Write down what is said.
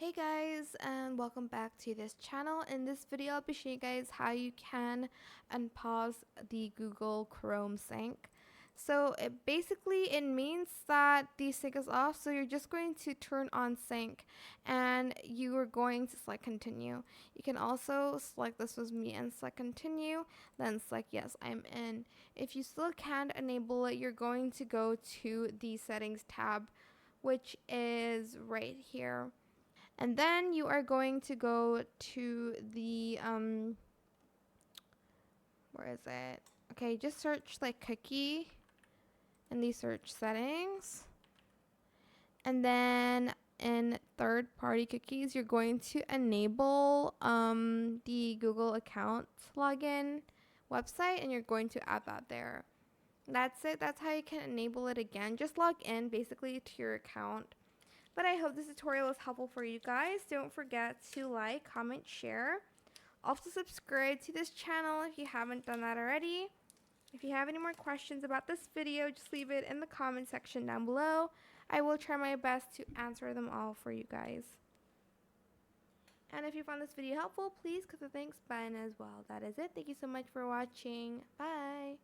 Hey guys, and welcome back to this channel. In this video I'll be showing you guys how you can unpause the Google Chrome sync. So it means that the sync is off, so you're just going to turn on sync and you are going to select continue. You can also select this was me and select continue, then select yes, I'm in. If you still can't enable it, you're going to go to the settings tab, which is right here. And then you are going to go to the, where is it? Okay, just search like cookie in the search settings. And then in third party cookies, you're going to enable the Google account login website and you're going to add that there. That's it. That's how you can enable it again. Just log in basically to your account. But I hope this tutorial was helpful for you guys. Don't forget to like, comment, share. Also subscribe to this channel if you haven't done that already. If you have any more questions about this video, just leave it in the comment section down below. I will try my best to answer them all for you guys. And if you found this video helpful, please click the thanks button as well. That is it. Thank you so much for watching. Bye.